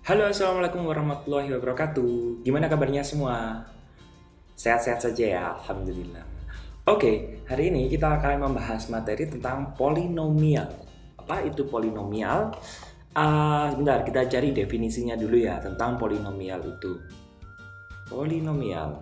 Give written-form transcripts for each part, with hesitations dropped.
Halo, assalamualaikum warahmatullahi wabarakatuh. Gimana kabarnya semua? Sehat-sehat saja ya, alhamdulillah. Oke, hari ini kita akan membahas materi tentang polinomial. Apa itu polinomial? Sebentar, kita cari definisinya dulu ya tentang polinomial itu. Polinomial.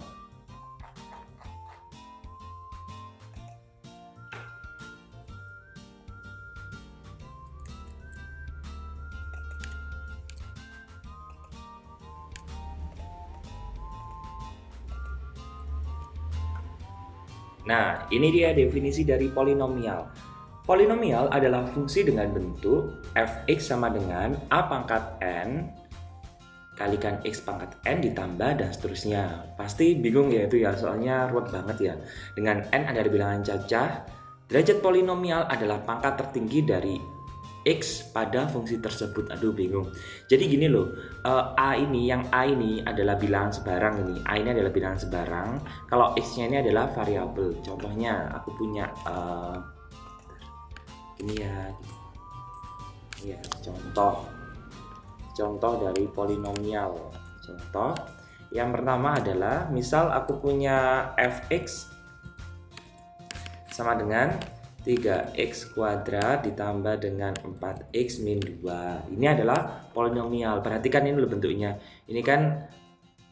Nah, ini dia definisi dari polinomial. Polinomial adalah fungsi dengan bentuk fx sama dengan a pangkat n kalikan x pangkat n ditambah dan seterusnya. Pasti bingung ya itu ya, soalnya ruwet banget ya. Dengan n ada bilangan cacah, derajat polinomial adalah pangkat tertinggi dari x pada fungsi tersebut. Aduh bingung. Jadi gini loh, a ini adalah bilangan sebarang ini. A ini adalah bilangan sebarang. Kalau x-nya ini adalah variabel. Contohnya aku punya ini ya contoh dari polinomial. Contoh yang pertama adalah misal aku punya fx sama dengan 3x kuadrat ditambah dengan 4x min 2. Ini adalah polinomial. Perhatikan ini loh bentuknya. Ini kan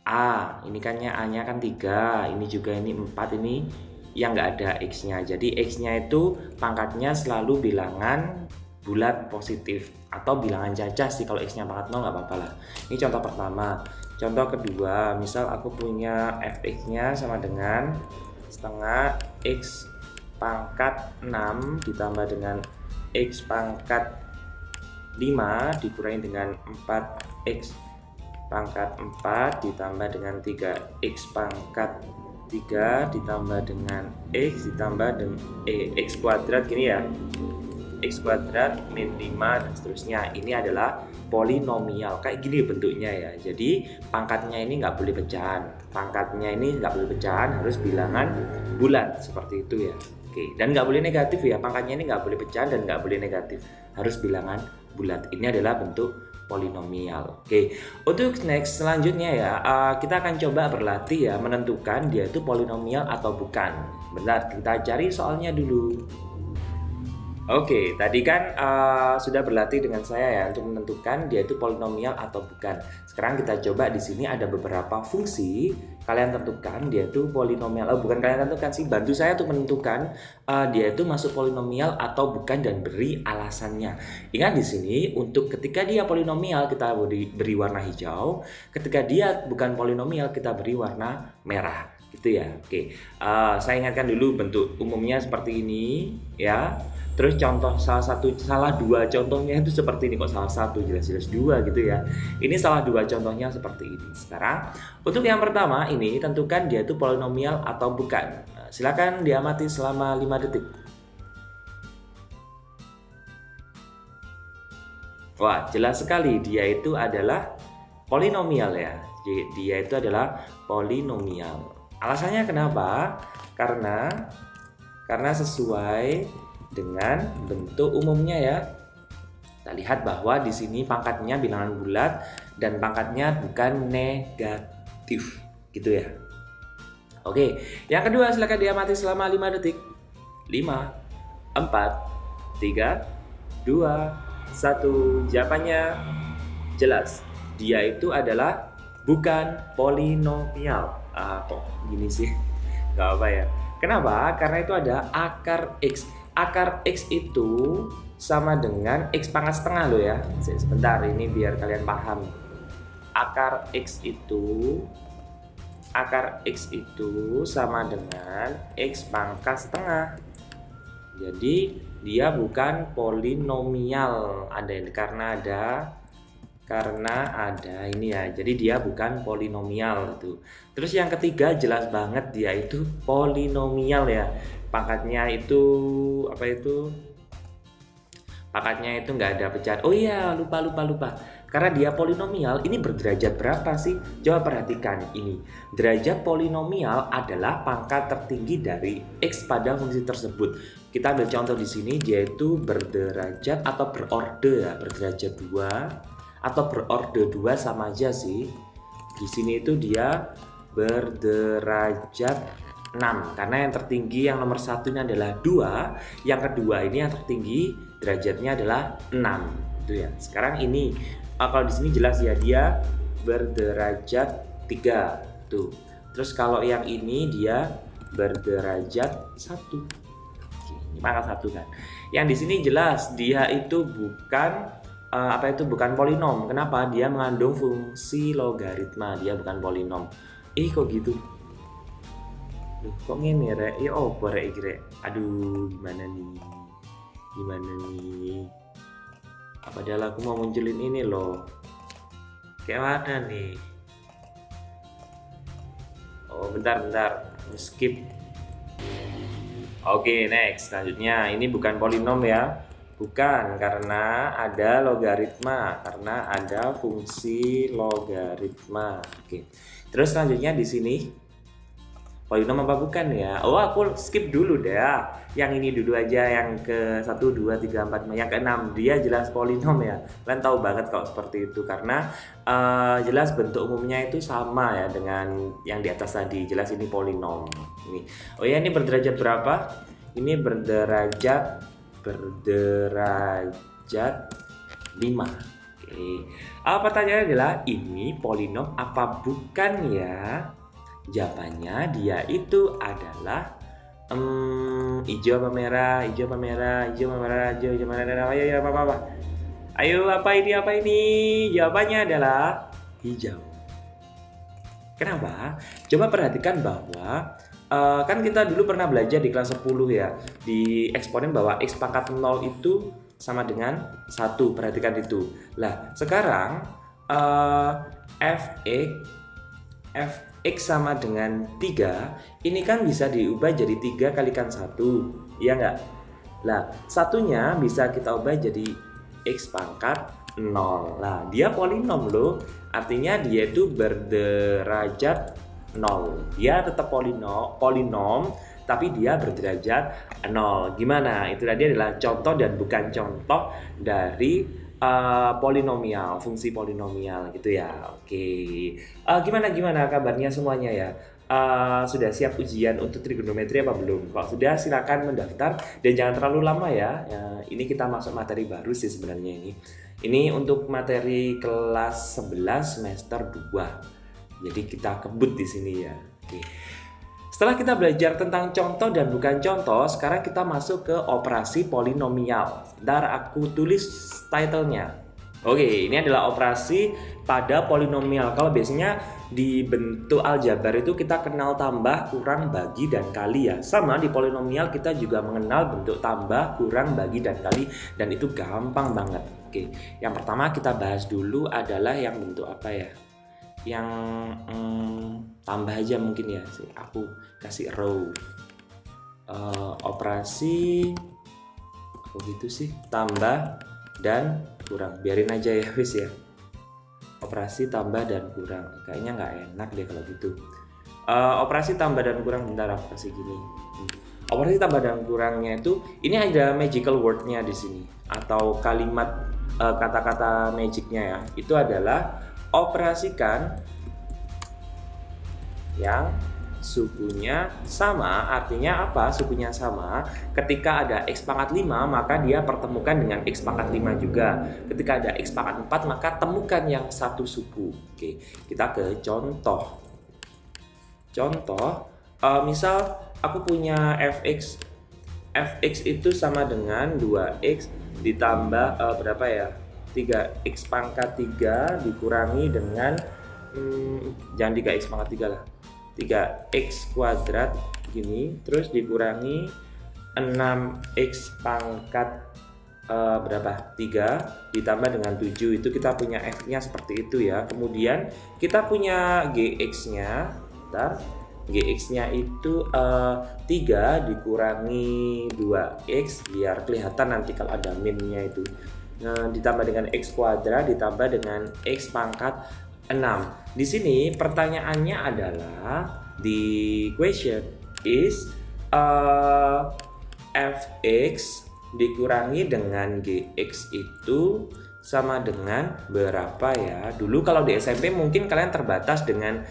A, ini kannya A-nya kan 3, ini juga ini 4, ini yang nggak ada x-nya. Jadi x-nya itu pangkatnya selalu bilangan bulat positif atau bilangan cacah sih. Kalau x-nya pangkat 0 nggak apa-apa lah. Ini contoh pertama. Contoh kedua, misal aku punya fx-nya sama dengan setengah x pangkat 6 ditambah dengan x pangkat 5 dikurangi dengan 4x pangkat 4 ditambah dengan 3x pangkat 3 ditambah dengan x ditambah dengan x kuadrat gini ya, x kuadrat min 5 dan seterusnya. Ini adalah polinomial kayak gini bentuknya ya. Jadi pangkatnya ini nggak boleh pecahan, harus bilangan bulat seperti itu ya. Oke, dan nggak boleh negatif ya, pangkatnya ini nggak boleh pecahan dan nggak boleh negatif, harus bilangan bulat. Ini adalah bentuk polinomial. Oke, untuk next selanjutnya ya, kita akan coba berlatih ya menentukan dia itu polinomial atau bukan. Bentar, kita cari soalnya dulu. Oke, tadi kan sudah berlatih dengan saya ya untuk menentukan dia itu polinomial atau bukan. Sekarang kita coba di sini ada beberapa fungsi. Kalian tentukan dia itu polinomial. Bukan kalian tentukan sih, bantu saya untuk menentukan dia itu masuk polinomial atau bukan dan beri alasannya. Ingat di sini untuk ketika dia polinomial kita beri warna hijau, ketika dia bukan polinomial kita beri warna merah. Gitu ya. Oke, saya ingatkan dulu bentuk umumnya seperti ini ya. Terus contoh salah dua contohnya itu seperti ini, kok salah satu jelas-jelas dua gitu ya. Ini salah dua contohnya seperti ini. Sekarang untuk yang pertama ini tentukan dia itu polinomial atau bukan. Silakan diamati selama 5 detik. Wah, jelas sekali dia itu adalah polinomial ya. Dia itu adalah polinomial. Alasannya kenapa? Karena sesuai dengan bentuk umumnya ya. Kita lihat bahwa di sini pangkatnya bilangan bulat dan pangkatnya bukan negatif, gitu ya. Oke, yang kedua silakan diamati selama 5 detik. 5, 4, 3, 2, 1. Jawabannya jelas. Dia itu adalah bukan polinomial. Kok gini sih? Gak apa ya. Kenapa? Karena itu ada akar X. Akar X itu sama dengan X pangkat setengah loh ya. Sebentar, ini biar kalian paham. Akar X itu sama dengan X pangkat setengah. Jadi dia bukan polinomial. Karena ada ini ya. Jadi dia bukan polinomial itu. Terus yang ketiga jelas banget dia itu polinomial ya. Pangkatnya itu apa itu? Pangkatnya itu nggak ada pecahan. Oh iya, lupa. Karena dia polinomial, ini berderajat berapa sih? Coba perhatikan ini. Derajat polinomial adalah pangkat tertinggi dari X pada fungsi tersebut. Kita ambil contoh di sini, yaitu berderajat atau berorder ya, berderajat 2 atau berorde 2 sama aja sih. Di sini itu dia berderajat 6 karena yang tertinggi yang nomor 1 ini adalah 2, yang kedua ini yang tertinggi derajatnya adalah 6 itu ya. Sekarang ini kalau di sini jelas ya dia berderajat 3 tuh. Terus kalau yang ini dia berderajat 1. Ini pangkat 1 kan. Yang di sini jelas dia itu bukan bukan polinom. Kenapa? Dia mengandung fungsi logaritma, dia bukan polinom. Kok gitu? Duh, kok ngene rek? Ya opo rek iki rek? Aduh, gimana nih? Padahal aku mau munculin ini loh. Kayak mana nih? Oh, bentar. Skip. Oke, next. Selanjutnya, ini bukan polinom ya. Bukan, karena ada logaritma, karena ada fungsi logaritma. Oke. Terus selanjutnya di sini polinom apa bukan ya? Oh, aku skip dulu deh. Yang ini dulu aja, yang ke 1 2 3 4 5, yang ke 6 dia jelas polinom ya. Kalian tahu banget kalau seperti itu karena jelas bentuk umumnya itu sama ya dengan yang di atas tadi. Jelas ini polinom. Ini. Oh ya, ini berderajat berapa? Ini berderajat 5. Oke. Pertanyaannya adalah ini polinom apa bukan ya? Jawabannya dia itu adalah hijau apa merah, hijau apa merah, ayo apa? Ayo apa ini? Jawabannya adalah hijau. Kenapa? Coba perhatikan bahwa kan kita dulu pernah belajar di kelas 10 ya, di eksponen bahwa x pangkat 0 itu sama dengan 1, perhatikan itu. Lah sekarang fx sama dengan 3, ini kan bisa diubah jadi 3 kalikan 1, iya nggak? Lah satunya bisa kita ubah jadi x pangkat 0. Lah dia polinom loh, artinya dia itu berderajat 0. Dia tetap polinom tapi dia berderajat 0. Gimana? Itu tadi adalah contoh dan bukan contoh dari polinomial, fungsi polinomial gitu ya. Oke. Gimana kabarnya semuanya ya? Sudah siap ujian untuk trigonometri apa belum? Kalau sudah silakan mendaftar dan jangan terlalu lama ya. Ini kita masuk materi baru sih sebenarnya ini. Ini untuk materi kelas 11 semester 2. Jadi kita kebut di sini ya. Oke. Setelah kita belajar tentang contoh dan bukan contoh, sekarang kita masuk ke operasi polinomial. Ntar aku tulis title-nya. Oke, ini adalah operasi pada polinomial. Kalau biasanya di bentuk aljabar itu kita kenal tambah, kurang, bagi, dan kali ya. Sama di polinomial kita juga mengenal bentuk tambah, kurang, bagi, dan kali. Dan itu gampang banget. Oke, yang pertama kita bahas dulu adalah yang bentuk apa ya? Yang tambah aja mungkin ya, aku kasih row. Operasi gitu sih, tambah dan kurang, biarin aja ya wis ya. Operasi tambah dan kurang kayaknya nggak enak deh kalau gitu. Operasi tambah dan kurang, bentar aku kasih gini. Operasi tambah dan kurangnya itu ini ada magical wordnya di sini atau kalimat kata-kata magicnya ya. Itu adalah operasikan yang sukunya sama. Artinya apa? Sukunya sama. Ketika ada x pangkat 5 maka dia pertemukan dengan x pangkat 5 juga. Ketika ada x pangkat 4 maka temukan yang satu suku. Oke, kita ke contoh. Misal aku punya fx itu sama dengan 2x ditambah berapa ya? 3x pangkat 3 dikurangi dengan jangan 3x pangkat 3 lah, 3x kuadrat gini, terus dikurangi 6x pangkat berapa? 3 ditambah dengan 7. Itu kita punya f-nya seperti itu ya. Kemudian kita punya gx-nya. Bentar. Gx-nya itu 3 dikurangi 2x biar kelihatan nanti kalau ada minnya itu. Ditambah dengan x kuadrat ditambah dengan x pangkat 6. Di sini pertanyaannya adalah the question is fx dikurangi dengan gx itu sama dengan berapa ya? Dulu kalau di SMP mungkin kalian terbatas dengan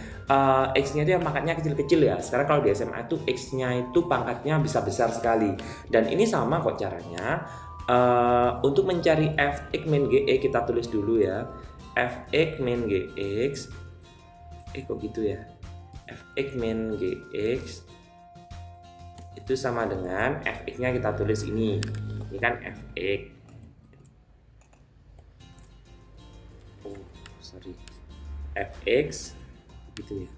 X-nya dia pangkatnya kecil-kecil ya. Sekarang kalau di SMA itu X-nya itu pangkatnya bisa besar sekali. Dan ini sama kok caranya. Untuk mencari fx min GX kita tulis dulu ya. Fx min GX. Kok gitu ya? Fx min GX itu sama dengan fx-nya kita tulis ini. Ini kan fx. Fx gitu ya,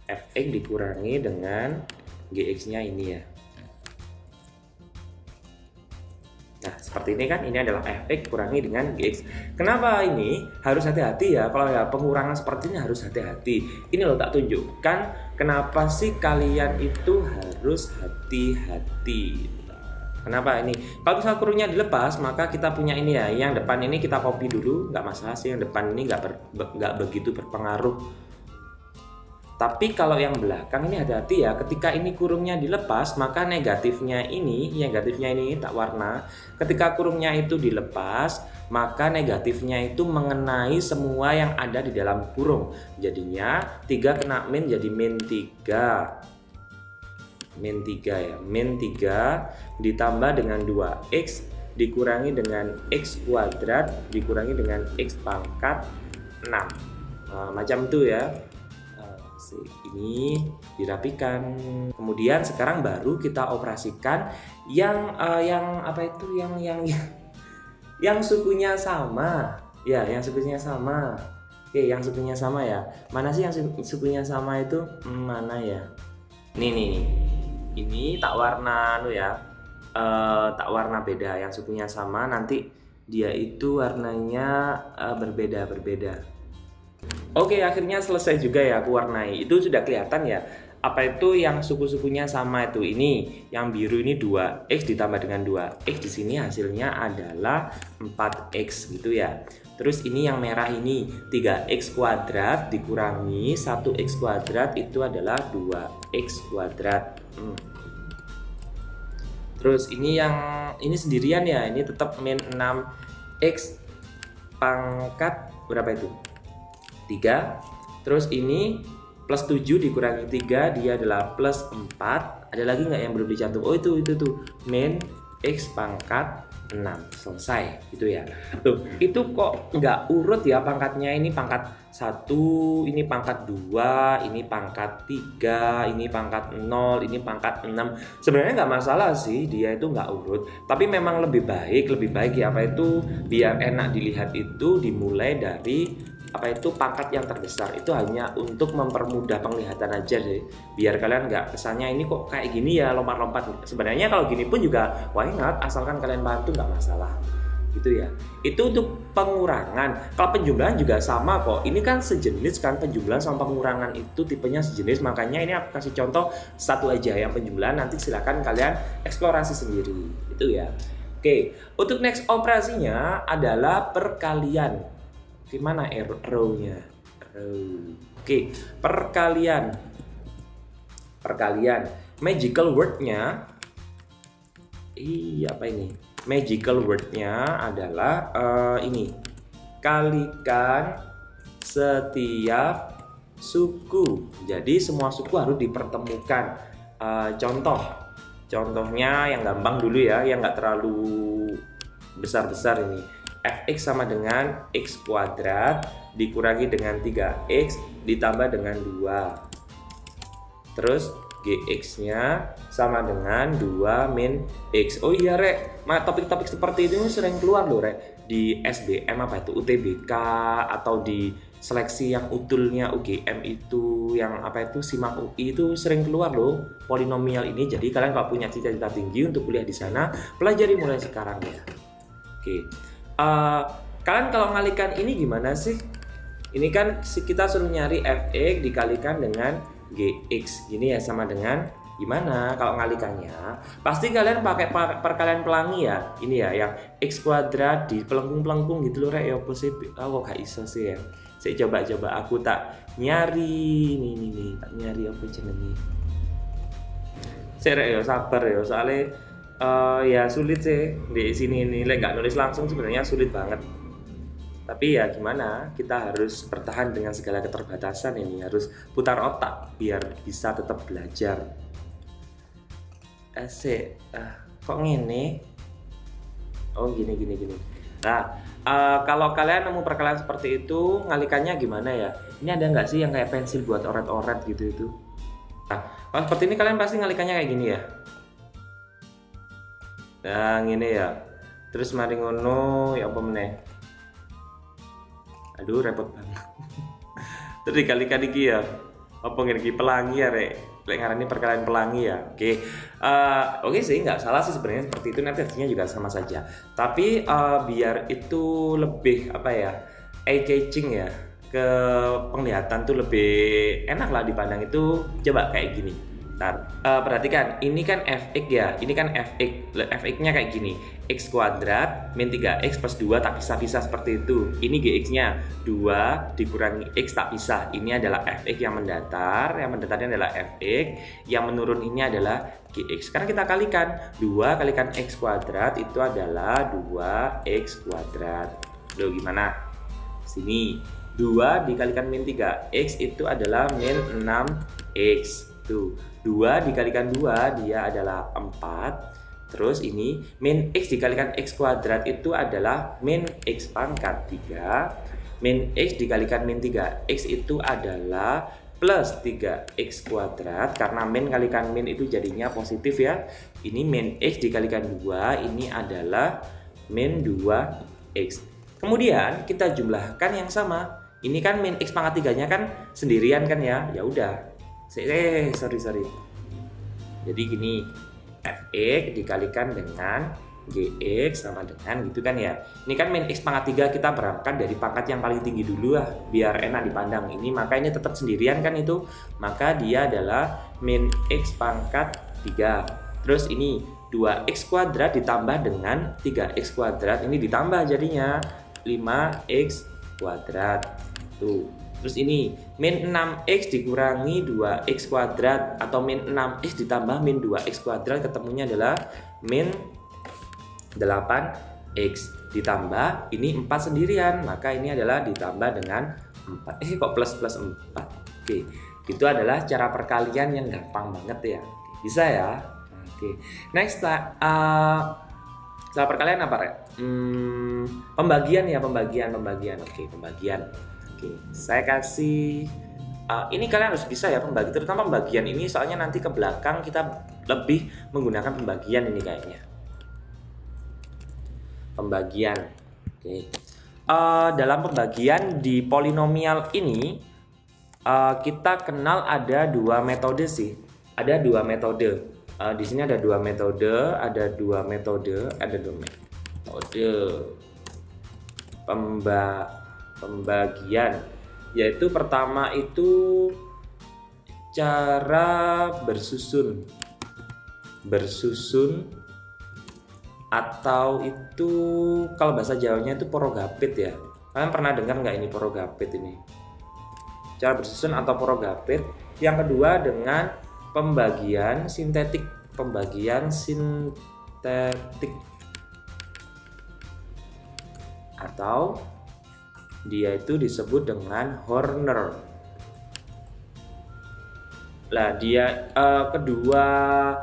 fx dikurangi dengan gx-nya ini ya. Nah seperti ini kan, ini adalah fx kurangi dengan gx. Kenapa ini harus hati-hati ya? Kalau ya pengurangan seperti ini harus hati-hati. Ini loh tak tunjukkan kenapa sih kalian itu harus hati-hati. Kenapa ini? Kalau misalnya kurungnya dilepas, maka kita punya ini ya. Yang depan ini kita copy dulu, nggak masalah sih. Yang depan ini nggak begitu berpengaruh. Tapi kalau yang belakang ini hati-hati ya. Ketika ini kurungnya dilepas, maka negatifnya ini tak warna. Ketika kurungnya itu dilepas, maka negatifnya itu mengenai semua yang ada di dalam kurung. Jadinya 3 kena min jadi min 3. Min 3 ya, min 3 ditambah dengan 2x dikurangi dengan x kuadrat dikurangi dengan x pangkat 6. Macam itu ya. Ini dirapikan. Kemudian sekarang baru kita operasikan yang apa itu yang sukunya sama ya, yang sukunya sama. Oke, yang sukunya sama ya. Mana sih yang sukunya sama itu? Mana ya? Nih. Ini tak warna ya, tak warna beda. Yang sukunya sama nanti dia itu warnanya berbeda. Oke, akhirnya selesai juga ya aku warnai. Itu sudah kelihatan ya. Apa itu yang suku-sukunya sama itu? Ini yang biru ini 2x ditambah dengan 2x. Di sini hasilnya adalah 4x gitu ya. Terus ini yang merah ini 3x kuadrat dikurangi 1x kuadrat itu adalah 2x kuadrat. Terus ini yang ini sendirian ya, ini tetap min 6x pangkat berapa itu? 3. Terus ini plus 7 dikurangi 3 dia adalah plus 4. Ada lagi nggak yang belum dicantum? Oh itu tuh min x pangkat 6. Selesai gitu ya. Tuh, itu kok nggak urut ya pangkatnya. Ini pangkat 1, ini pangkat 2, ini pangkat 3, ini pangkat 0, ini pangkat 6. Sebenarnya nggak masalah sih dia itu nggak urut, tapi memang lebih baik ya apa itu biar enak dilihat itu dimulai dari apa itu pangkat yang terbesar. Itu hanya untuk mempermudah penglihatan aja deh, biar kalian nggak kesannya ini kok kayak gini ya lompat-lompat. Sebenarnya kalau gini pun juga why not, asalkan kalian paham itu nggak masalah gitu ya. Itu untuk pengurangan. Kalau penjumlahan juga sama kok, ini kan sejenis kan, penjumlahan sama pengurangan itu tipenya sejenis. Makanya ini aku kasih contoh satu aja yang penjumlahan, nanti silakan kalian eksplorasi sendiri itu ya. Oke, untuk next operasinya adalah perkalian. Gimana row-nya? Oke, perkalian. Magical word-nya apa ini? Magical word-nya adalah ini. Kalikan setiap suku. Jadi semua suku harus dipertemukan. Contohnya yang gampang dulu ya, yang nggak terlalu besar-besar ini. Fx sama dengan x kuadrat dikurangi dengan 3x ditambah dengan 2. Terus gx-nya sama dengan 2 min x. Oh iya Rek, topik-topik seperti ini sering keluar loh Rek di SBM apa itu UTBK atau di seleksi yang utulnya UGM itu, yang apa itu SIMAK UI itu sering keluar loh polinomial ini. Jadi kalian kalau punya cita-cita tinggi untuk kuliah di sana, pelajari mulai sekarang ya. Oke. Kalian kalau ngalikan ini gimana sih? Ini kan kita suruh nyari fx dikalikan dengan gx, gini ya, sama dengan gimana kalau ngalikannya? Pasti kalian pakai perkalian pelangi ya. Ini ya yang x kuadrat di pelengkung gitu loh Rek. Ya apa sih? Kok gak iso sih ya. Saya coba aku tak nyari nih tak nyari apa jenenge. Saya Rek ya sabar ya, soalnya Ya sulit sih di sini ini, nggak nulis langsung sebenarnya sulit banget. Tapi ya gimana, kita harus bertahan dengan segala keterbatasan ini, harus putar otak biar bisa tetap belajar. Asik, kok gini? Oh gini. Nah, kalau kalian nemu perkalian seperti itu, ngalikannya gimana ya? Ini ada nggak sih yang kayak pensil buat oret-oret gitu itu? Nah, kalau seperti ini kalian pasti ngalikannya kayak gini ya. Nah, gini ya. Terus mari ngono, ya apa meneh? Aduh, repot banget. Terus dikalikan iki ya. Apa ngene pelangi ya, Rek? Lek ngarani perkalian pelangi ya. Oke sih, nggak salah sih sebenarnya seperti itu, nanti artinya juga sama saja. Tapi biar itu lebih apa ya? Eye-catching ya. Ke penglihatan tuh lebih enak lah dipandang itu, coba kayak gini. Perhatikan, ini kan fx ya, ini kan fx-nya kayak gini, x kuadrat min 3x plus 2 tak pisah-pisah seperti itu. Ini gx-nya 2 dikurangi x tak pisah. Ini adalah fx yang mendatarnya adalah fx, yang menurun ini adalah gx. Sekarang kita kalikan, 2 kalikan x kuadrat itu adalah 2x kuadrat. Loh gimana? Sini 2 dikalikan min 3x itu adalah min 6x. Tuh, 2 dikalikan 2 dia adalah 4. Terus ini min x dikalikan x kuadrat itu adalah min x pangkat 3. Min x dikalikan min 3x itu adalah plus 3x kuadrat. Karena min kalikan min itu jadinya positif ya. Ini min x dikalikan 2, ini adalah min 2x. Kemudian kita jumlahkan yang sama. Ini kan min x pangkat 3-nya kan sendirian kan ya. Ya udah. Sorry. Jadi gini, fx dikalikan dengan gx sama dengan gitu kan ya. Ini kan min x pangkat 3, kita berangkat dari pangkat yang paling tinggi dulu lah, biar enak dipandang. Ini maka ini tetap sendirian kan itu. Maka dia adalah min x pangkat 3. Terus ini 2x kuadrat ditambah dengan 3x kuadrat. Ini ditambah jadinya 5x kuadrat. Tuh. Terus ini min 6x dikurangi 2x kuadrat atau min 6x ditambah min 2x kuadrat, ketemunya adalah min 8x ditambah ini 4 sendirian, maka ini adalah ditambah dengan 4. Kok plus 4. Oke, itu adalah cara perkalian yang gampang banget ya. Bisa ya. Oke. Next cara perkalian apa, Rek? Pembagian ya, pembagian. Oke, pembagian. Saya kasih ini kalian harus bisa ya pembagi, terutama pembagian ini soalnya nanti ke belakang kita lebih menggunakan pembagian ini kayaknya. Pembagian. Dalam pembagian di polinomial ini kita kenal ada dua metode sih. Ada dua metode. Di sini ada dua metode, pembagian, yaitu pertama itu cara bersusun atau itu kalau bahasa Jawanya itu porogapit ya. Kalian pernah dengar nggak ini porogapit ini? Cara bersusun atau porogapit. Yang kedua dengan pembagian sintetik atau dia itu disebut dengan Horner. Lah dia kedua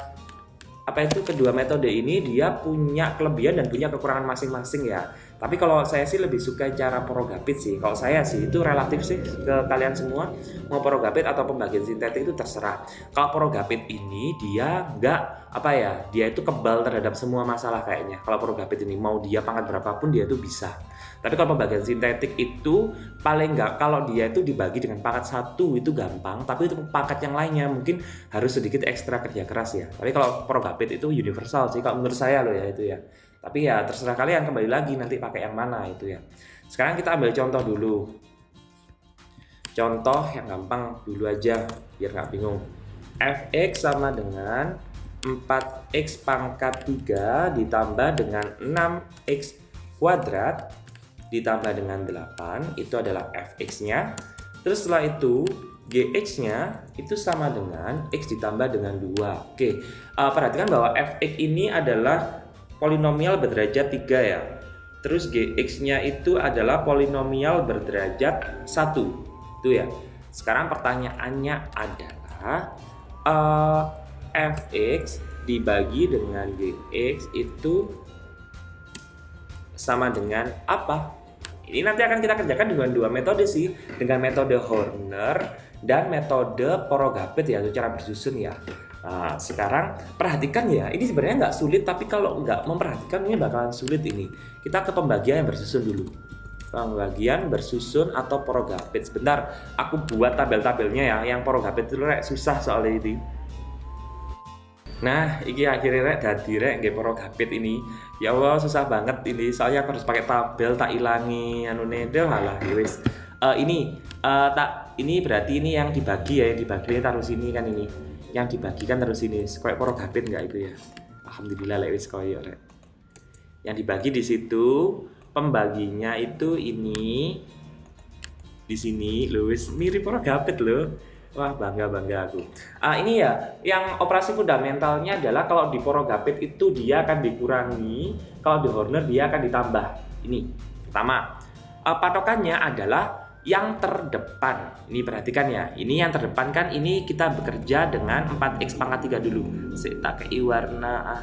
metode ini dia punya kelebihan dan punya kekurangan masing-masing ya. Tapi kalau saya sih lebih suka cara porogapit sih. Kalau saya sih itu relatif sih ke kalian semua, mau porogapit atau pembagian sintetik itu terserah. Kalau porogapit ini dia dia itu kebal terhadap semua masalah kayaknya. Kalau porogapit ini mau dia pangkat berapapun dia itu bisa. Tapi kalau pembagian sintetik itu paling nggak, kalau dia itu dibagi dengan pangkat 1 itu gampang, tapi itu pangkat yang lainnya mungkin harus sedikit ekstra kerja keras ya. Tapi kalau porogapit itu universal sih kalau menurut saya loh ya itu ya. Tapi ya terserah kalian, kembali lagi nanti pakai yang mana itu ya. Sekarang kita ambil contoh dulu. Contoh yang gampang dulu aja biar nggak bingung. Fx sama dengan 4x pangkat 3 ditambah dengan 6x kuadrat ditambah dengan 8, itu adalah fx-nya. Terus setelah itu GX-nya itu sama dengan X ditambah dengan 2. Oke, perhatikan bahwa Fx ini adalah polinomial berderajat 3 ya. Terus GX-nya itu adalah polinomial berderajat 1. Itu ya. Sekarang pertanyaannya adalah Fx dibagi dengan GX itu sama dengan apa? Ini nanti akan kita kerjakan dengan dua metode sih, dengan metode Horner dan metode Porogapit ya, itu cara bersusun ya. Nah, sekarang perhatikan ya, ini sebenarnya nggak sulit, tapi kalau nggak memperhatikan ini bakalan sulit ini. Kita ke pembagian yang bersusun dulu. Pembagian bersusun atau Porogapit. Sebentar, aku buat tabel-tabelnya ya. Yang Porogapit itu susah soalnya ini. Nah, iki akhirnya rek dadi rek nggih Porogapit ini. Ya Allah, susah banget ini. Soalnya aku harus pakai tabel, tak ilangi anune malah wis. Ini berarti ini yang dibagi ya, yang dibagi taruh sini kan ini. Yang dibagikan terus sini. Kayak Porogapit enggak itu ya? Alhamdulillah lek wis koyo rek. Yang dibagi di situ, pembaginya itu ini. Di sini lho wis mirip Porogapit loh. Wah, bangga aku. Ini ya, yang operasi fundamentalnya adalah kalau di Porogapit itu dia akan dikurangi, kalau di Horner dia akan ditambah. Ini pertama, patokannya adalah yang terdepan. Ini perhatikan ya, ini yang terdepan kan ini kita bekerja dengan 4x pangkat 3 dulu. Saya tak kei warna.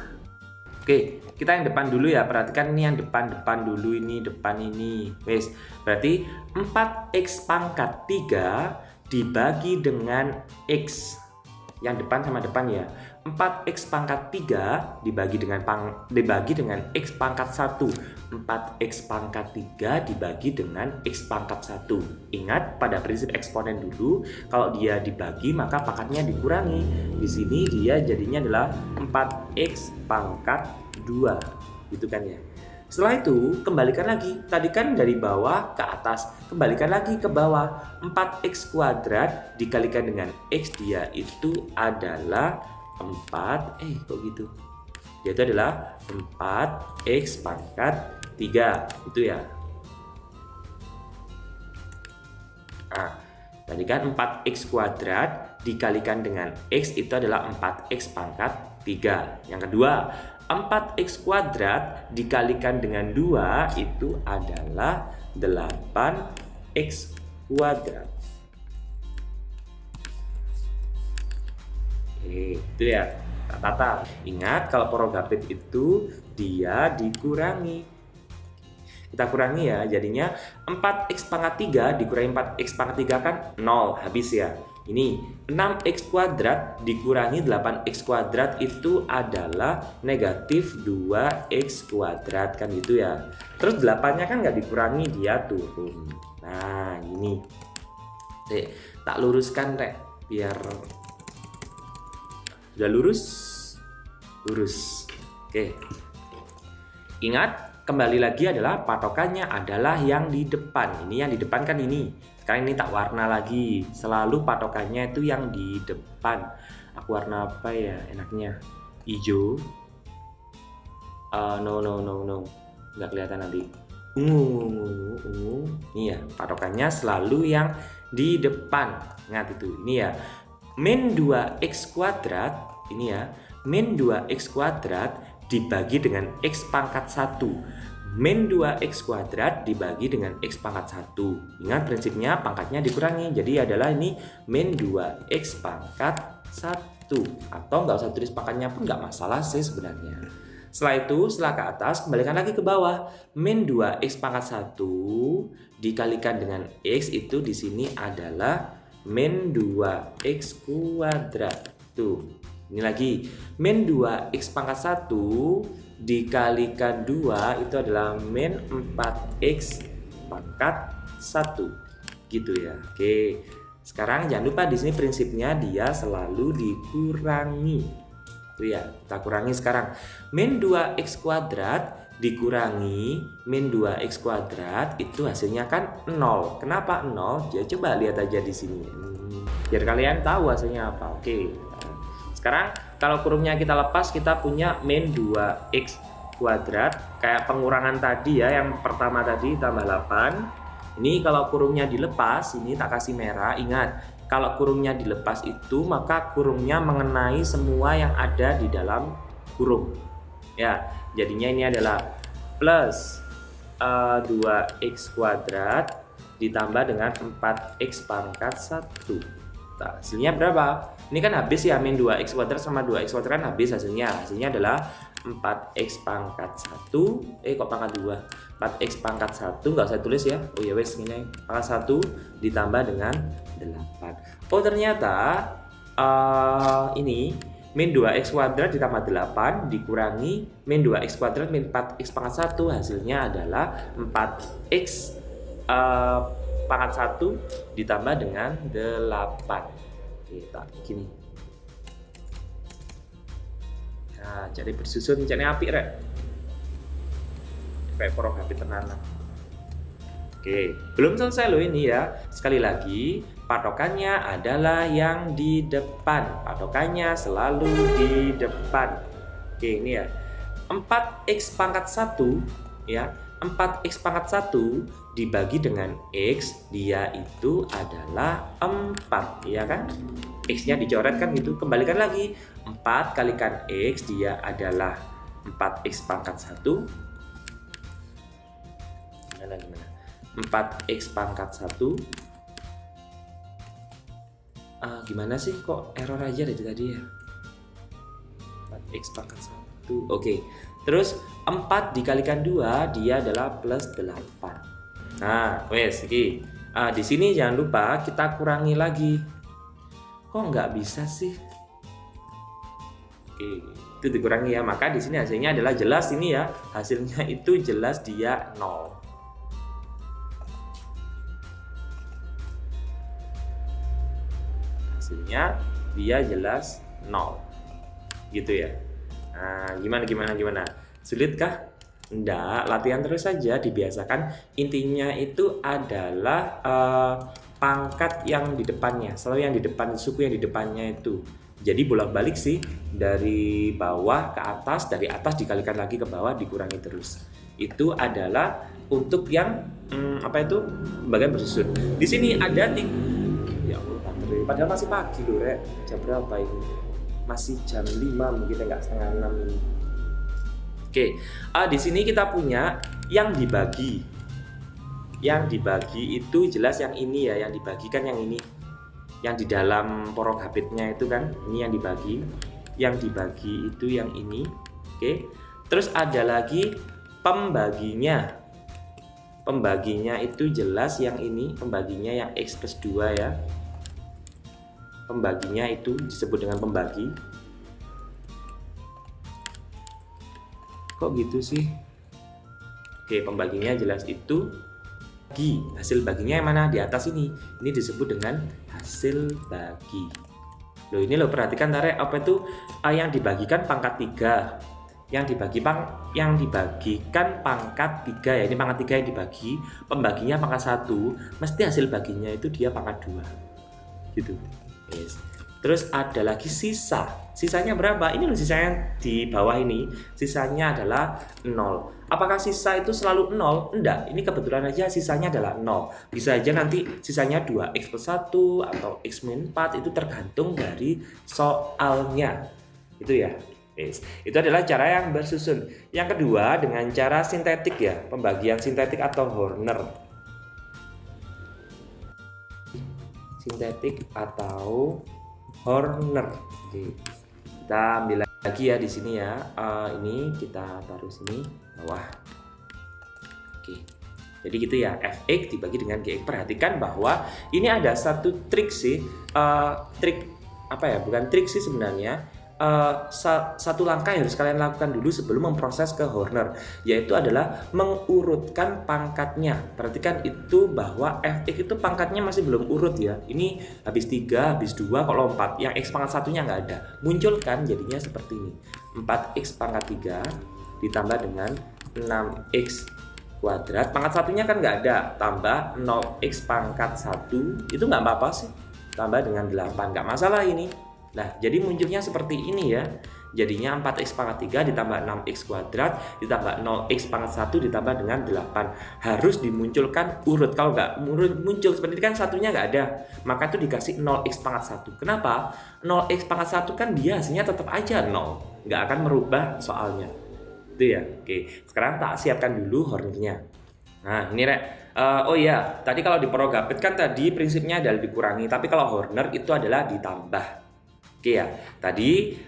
Oke, kita yang depan dulu ya. Perhatikan ini yang depan dulu, ini depan ini. Wes, berarti 4x pangkat 3 dibagi dengan X yang depan sama depan ya. 4x pangkat 3 dibagi dengan X pangkat 1. 4x pangkat 3 dibagi dengan X pangkat 1. Ingat pada prinsip eksponen dulu, kalau dia dibagi maka pangkatnya dikurangi. Di sini dia jadinya adalah 4x pangkat 2. Gitu kan ya. Setelah itu, kembalikan lagi. Tadi kan dari bawah ke atas. Kembalikan lagi ke bawah. 4x kuadrat dikalikan dengan x dia itu adalah 4. Kok gitu? Dia itu adalah 4x pangkat 3. Itu ya. Tadi kan 4x kuadrat dikalikan dengan x itu adalah 4x pangkat 3. Yang kedua, 4x kuadrat dikalikan dengan 2 itu adalah 8x kuadrat. Itu ya, tata. Ingat kalau Porogapit itu dia dikurangi. Kita kurangi ya, jadinya 4x pangkat 3 dikurangi 4x pangkat 3 kan 0, habis ya. Ini 6x kuadrat dikurangi 8x kuadrat itu adalah negatif 2x kuadrat kan gitu ya. Terus 8-nya kan nggak dikurangi, dia turun. Nah ini tak luruskan rek biar sudah lurus. Oke, ingat kembali lagi adalah patokannya adalah yang di depan. Ini yang di depan kan ini. Sekarang ini tak warna lagi, selalu patokannya itu yang di depan. Aku warna apa ya enaknya? Hijau. No, nggak kelihatan nanti. Ungu. Ini ya, patokannya selalu yang di depan. Ingat itu, ini ya. Min 2x kuadrat, ini ya. Min 2x kuadrat dibagi dengan x pangkat 1. Min 2x kuadrat dibagi dengan x pangkat 1. Ingat prinsipnya pangkatnya dikurangi. Jadi adalah ini min 2x pangkat 1. Atau nggak usah tulis pangkatnya pun nggak masalah sih sebenarnya. Setelah itu, setelah ke atas, kembalikan lagi ke bawah. Min 2x pangkat 1 dikalikan dengan x itu di sini adalah min 2x kuadrat. Tuh, ini lagi. Min 2x pangkat 1 dikalikan 2 itu adalah min 4x pangkat 1 gitu ya. Oke, sekarang jangan lupa di sini prinsipnya dia selalu dikurangi. Tuh ya, kita kurangi sekarang. Min 2x kuadrat dikurangi min 2x kuadrat itu hasilnya kan 0. Kenapa 0? Ya coba lihat aja di sini. Biar kalian tahu hasilnya apa. Oke. Sekarang kalau kurungnya kita lepas, kita punya min 2x kuadrat kayak pengurangan tadi ya, yang pertama tadi tambah 8. Ini kalau kurungnya dilepas, ini tak kasih merah. Ingat, Kalau kurungnya dilepas itu, maka kurungnya mengenai semua yang ada di dalam kurung. Ya, jadinya ini adalah plus 2x kuadrat ditambah dengan 4x pangkat 1. Nah, hasilnya berapa? Ini kan habis ya, min 2x kuadrat sama 2x kuadrat kan habis hasilnya. Hasilnya adalah 4x pangkat 1. Kok pangkat 2? 4x pangkat 1, nggak usah tulis ya. Oh ya wes, ini pangkat 1 ditambah dengan 8. Oh ternyata ini min 2x kuadrat ditambah 8 dikurangi min 2x kuadrat min 4x pangkat 1, hasilnya adalah 4x pangkat 1 ditambah dengan 8. Kita gini. Nah, jadi bersusun jadi apik rek. Kayak porong api tenanan. Oke, belum selesai loh ini ya. Sekali lagi, patokannya adalah yang di depan. Patokannya selalu di depan. Oke, ini ya. 4x pangkat 1 ya. 4x pangkat 1 dibagi dengan x, dia itu adalah 4, ya kan? X-nya dicoret kan gitu. Kembalikan lagi. 4 kalikan x, dia adalah 4x pangkat 1. Gimana? 4x pangkat 1. Gimana sih kok error aja dari tadi ya? 4x pangkat 1. Oke. Terus 4 dikalikan 2 dia adalah plus 8. Nah, wes iki. Di sini jangan lupa kita kurangi lagi. Kok nggak bisa sih? Oke, itu dikurangi ya. Maka di sini hasilnya adalah jelas ini ya. Hasilnya itu jelas dia 0. Hasilnya dia jelas 0 gitu ya. Nah, gimana? Sulitkah? Enggak, latihan terus saja, dibiasakan. Intinya itu adalah pangkat yang di depannya, selalu yang di depan, suku yang di depannya itu. Jadi bolak-balik sih, dari bawah ke atas, dari atas dikalikan lagi ke bawah, dikurangi terus. Itu adalah untuk yang bagian bersusun. Di sini ada padahal masih pagi loh, Rek. Jam berapa ini? Masih jam 5 mungkin, enggak setengah 6 ini. Oke, di sini kita punya yang dibagi. Yang dibagi itu jelas yang ini ya, yang dibagikan yang ini. Yang di dalam porong habitnya itu kan, ini yang dibagi. Yang dibagi itu yang ini. Oke. Terus ada lagi pembaginya. Pembaginya itu jelas yang ini, pembaginya yang x plus 2 ya. Pembaginya itu disebut dengan pembagi. Kok gitu sih? Oke, pembaginya jelas itu bagi. Hasil baginya yang mana? Di atas ini. Ini disebut dengan hasil bagi. Loh, ini loh, perhatikan tarik apa itu yang dibagikan pangkat 3. Yang dibagikan pangkat 3 ya. Ini pangkat 3 yang dibagi, pembaginya pangkat 1, mesti hasil baginya itu dia pangkat 2. Gitu. Yes. Terus ada lagi sisa. Sisanya berapa? Ini loh sisanya di bawah ini. Sisanya adalah 0. Apakah sisa itu selalu 0? Enggak. Ini kebetulan aja sisanya adalah 0. Bisa aja nanti sisanya 2x plus 1 atau x min 4. Itu tergantung dari soalnya. Itu ya. Yes. Itu adalah cara yang bersusun. Yang kedua dengan cara sintetik ya. Pembagian sintetik atau Horner. Sintetik atau Horner. Oke. Kita ambil lagi ya di sini ya. Ini kita taruh sini bawah. Oke. Jadi gitu ya. Fx dibagi dengan Gx. Perhatikan bahwa ini ada satu trik sih. Trik apa ya? Bukan trik sih sebenarnya. Satu langkah yang harus kalian lakukan dulu sebelum memproses ke Horner, yaitu adalah mengurutkan pangkatnya. Perhatikan itu bahwa fx itu pangkatnya masih belum urut ya. Ini habis 3, habis 2 kok lompat. Yang x pangkat 1-nya nggak ada. Munculkan jadinya seperti ini. 4x pangkat 3 ditambah dengan 6x kuadrat. Pangkat 1-nya kan nggak ada. Tambah 0x pangkat 1. Itu nggak apa-apa sih. Tambah dengan 8. Nggak masalah ini. Nah, jadi munculnya seperti ini ya. Jadinya 4x pangkat 3 ditambah 6x kuadrat ditambah 0x pangkat 1 ditambah dengan 8. Harus dimunculkan urut. Kalau nggak muncul seperti ini kan satunya nggak ada, maka itu dikasih 0x pangkat 1. Kenapa? 0x pangkat 1 kan dia hasilnya tetap aja 0, nggak akan merubah soalnya. Itu ya. Oke, sekarang tak siapkan dulu hornernya. Nah ini rek, oh iya, tadi kalau di Progapit kan tadi prinsipnya adalah dikurangi, tapi kalau Horner itu adalah ditambah. Oke ya, tadi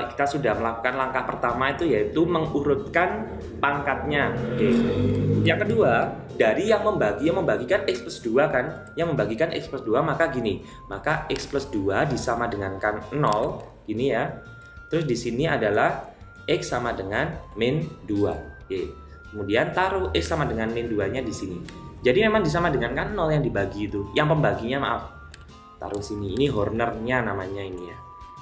kita sudah melakukan langkah pertama itu yaitu mengurutkan pangkatnya. Oke. Yang kedua, dari yang membagikan X plus 2 kan, yang membagikan X plus 2 maka gini, maka X plus 2 disama dengankan 0, gini ya. Terus di sini adalah X sama dengan min 2. Oke. Kemudian taruh X sama dengan min 2-nya di sini. Jadi memang disama dengan kan 0 yang dibagi itu. Yang pembaginya maaf, taruh sini. Ini Hornernya namanya ini ya.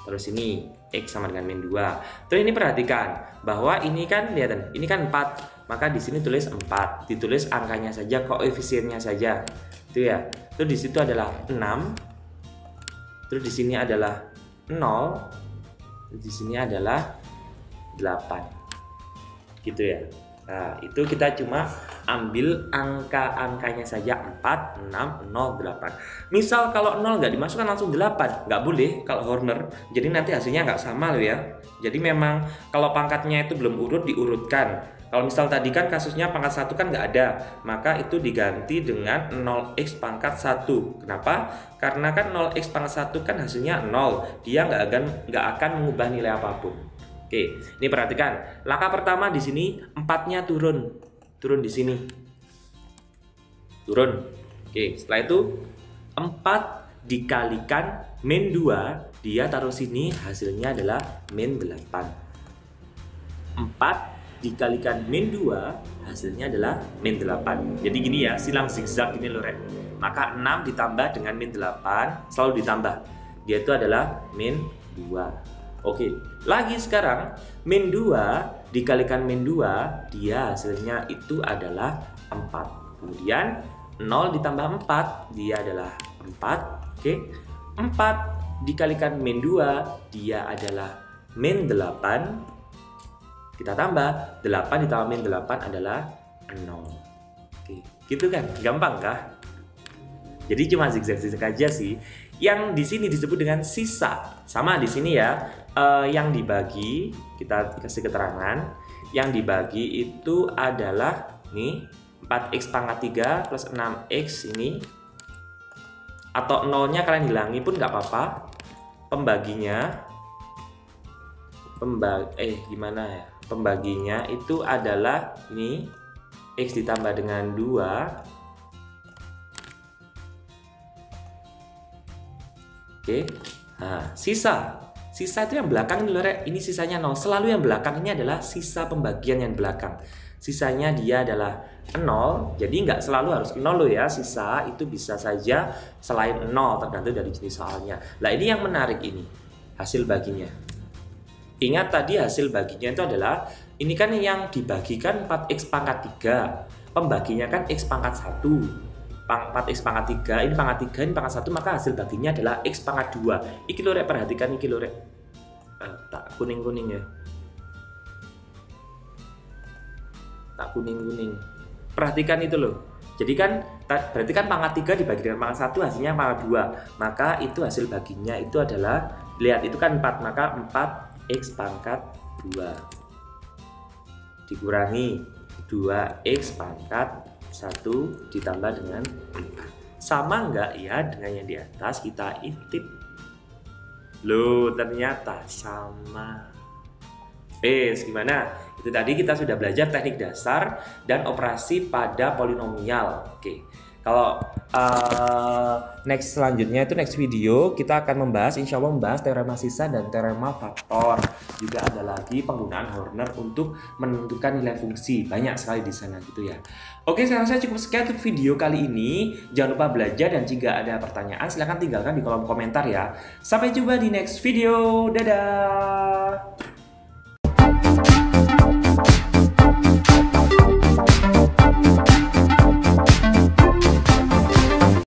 Terus ini X sama dengan min 2. Terus ini perhatikan bahwa ini kan lihat, ini kan 4. Maka di sini tulis 4. Ditulis angkanya saja, koefisiennya saja. Itu ya. Terus di situ adalah 6. Terus di sini adalah 0. Terus di sini adalah 8. Gitu ya. Nah, itu kita cuma ambil angka-angkanya saja 4, 6, 0, 8. Misal kalau 0 nggak dimasukkan langsung 8, nggak boleh kalau Horner. Jadi nanti hasilnya nggak sama loh ya. Jadi memang kalau pangkatnya itu belum urut diurutkan. Kalau misal tadi kan kasusnya pangkat 1 kan nggak ada, maka itu diganti dengan 0x pangkat 1. Kenapa? Karena kan 0x pangkat 1 kan hasilnya 0. Dia nggak akan mengubah nilai apapun. Oke, ini perhatikan. Langkah pertama di sini 4-nya turun di sini. Turun. Oke, setelah itu 4 dikalikan min 2, dia taruh sini, hasilnya adalah min 8. 4 dikalikan min 2, hasilnya adalah min 8. Jadi gini ya, silang zigzag ini loh, Rek. Maka 6 ditambah dengan min 8 selalu ditambah. Dia itu adalah min 2. Oke, lagi sekarang min 2 dikalikan min 2, dia hasilnya itu adalah 4. Kemudian 0 ditambah 4, dia adalah 4. Oke, 4 dikalikan min 2, dia adalah min 8. Kita tambah, 8 ditambah min 8 adalah 0. Oke, gitu kan? Gampang kah? Jadi cuma zigzag-zigzag aja sih. Yang di sini disebut dengan sisa. Sama di sini ya. Yang dibagi, kita kasih keterangan. Yang dibagi itu adalah nih 4x pangkat 3 plus 6x ini. Atau 0-nya kalian hilangi pun nggak apa-apa. Gimana ya? Pembaginya itu adalah ini x ditambah dengan 2. Oke, nah sisa itu yang belakang ini loh, Rek. Ini sisanya 0. Selalu yang belakang ini adalah sisa pembagian yang belakang. Sisanya dia adalah 0. Jadi nggak selalu harus 0 loh ya. Sisa itu bisa saja selain 0, tergantung dari jenis soalnya. Nah ini yang menarik ini, hasil baginya. Ingat tadi hasil baginya itu adalah, ini kan yang dibagikan 4x pangkat 3. Pembaginya kan x pangkat 1. 4x pangkat 3, ini pangkat 3, ini pangkat 1, maka hasil baginya adalah x pangkat 2. Iki lho, Rek, perhatikan iki lho, Rek. Tak kuning-kuning ya. Tak kuning-kuning. Perhatikan itu loh. Jadi kan berarti kan pangkat 3 dibagi dengan pangkat 1 hasilnya pangkat 2. Maka itu hasil baginya itu adalah, lihat itu kan 4, maka 4x pangkat 2 dikurangi 2x pangkat 1 ditambah dengan 4. Sama enggak ya dengan yang di atas? Kita intip. Loh, ternyata sama. Gimana? Itu tadi kita sudah belajar teknik dasar dan operasi pada polinomial. Oke. Kalau next selanjutnya itu next video kita akan membahas, insya Allah membahas teorema sisa dan teorema faktor. Juga ada lagi penggunaan Horner untuk menentukan nilai fungsi. Banyak sekali di sana gitu ya. Oke, saya rasa cukup sekian untuk video kali ini. Jangan lupa belajar dan jika ada pertanyaan silahkan tinggalkan di kolom komentar ya. Sampai jumpa di next video. Dadah.